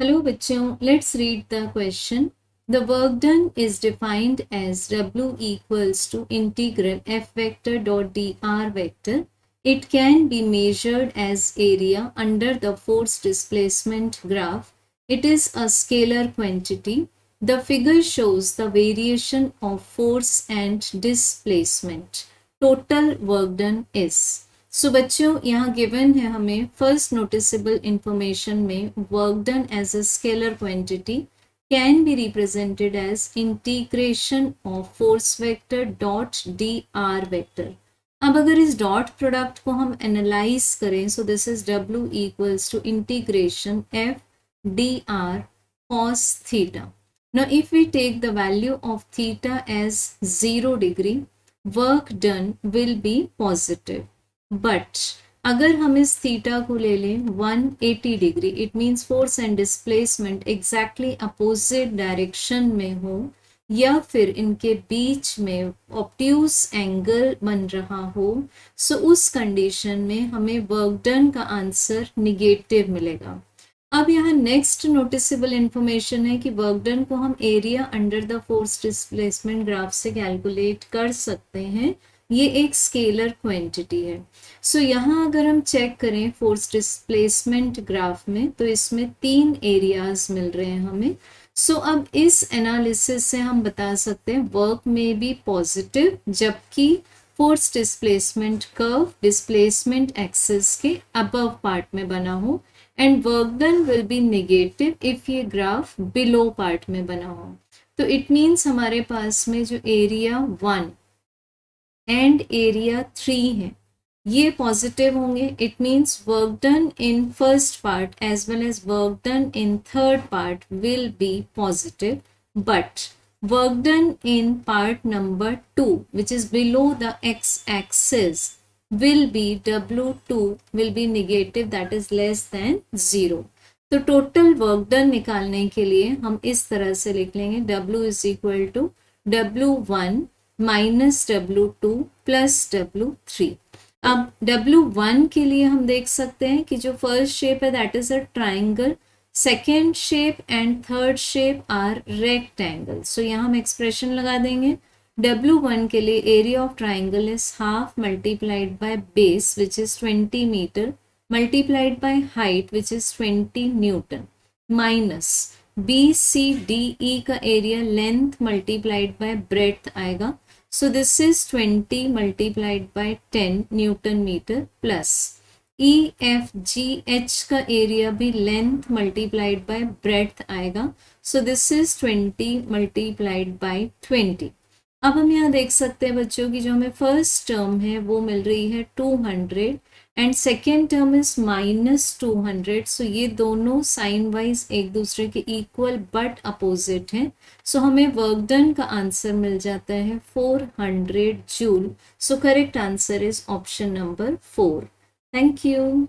Hello bachcho, let's read the question. The work done is defined as W equals to integral F vector dot dr vector. It can be measured as area under the force displacement graph. It is a scalar quantity. The figure shows the variation of force and displacement. Total work done is. सो बच्चों यहाँ given है हमें first noticeable information में work done as a scalar quantity can be represented as integration of force vector dot D R vector. अब अगर इस dot product को हम एनालाइज करें so this is W equals to integration F D R cos theta. Now if we take the value of theta as 0 degree, work done will be positive. But अगर हम इस theta को ले लें 180 degree, it means force and displacement exactly opposite direction में हो या फिर इनके बीच में ऑब्ट्यूज एंगल बन रहा हो, सो उस कंडीशन में हमें वर्क डन का आंसर निगेटिव मिलेगा. अब यहाँ नेक्स्ट नोटिसेबल इंफॉर्मेशन है कि वर्क डन को हम area under the force displacement graph से कैलकुलेट कर सकते हैं. ये एक स्केलर क्वांटिटी है. सो यहाँ अगर हम चेक करें फोर्स डिस्प्लेसमेंट ग्राफ में तो इसमें 3 एरियाज मिल रहे हैं हमें. सो अब इस एनालिसिस से हम बता सकते हैं वर्क में बी पॉजिटिव जबकि force displacement curve displacement axis के अबव पार्ट में बना हो and work done will be negative if ये ग्राफ बिलो पार्ट में बना हो. तो इट मीन्स हमारे पास में जो एरिया 1 एंड एरिया 3 है ये पॉजिटिव होंगे. It means work done in first part as well as work done in third part will be positive, but work done in part number 2 which is below the x-axis will be W2 will be negative, that is less than 0. तो total work done निकालने के लिए हम इस तरह से लिख लेंगे W is equal to W1 minus W2 plus W3. अब W1 के लिए हम देख सकते हैं कि जो फर्स्ट शेप है that is a triangle, second shape and third shape are rectangle. So यहाँ हम एक्सप्रेशन लगा देंगे. W1 के लिए area of triangle is half multiplied by base which is 20 metre multiplied by height which is 20 newton minus BCDE का area length multiplied by breadth आएगा. So this is 20 multiplied by 10 Newton meter plus EFGH का area भी length multiplied by breadth आएगा. So this is 20 multiplied by 20. अब हम यहाँ देख सकते हैं बच्चों की जो हमें फर्स्ट टर्म है वो मिल रही है 200 एंड सेकेंड टर्म इज -200. सो ये दोनों साइन वाइज एक दूसरे के इक्वल बट अपोजिट हैं. सो हमें वर्क डन का आंसर मिल जाता है 400 joule. So correct answer is option number 4. Thank you.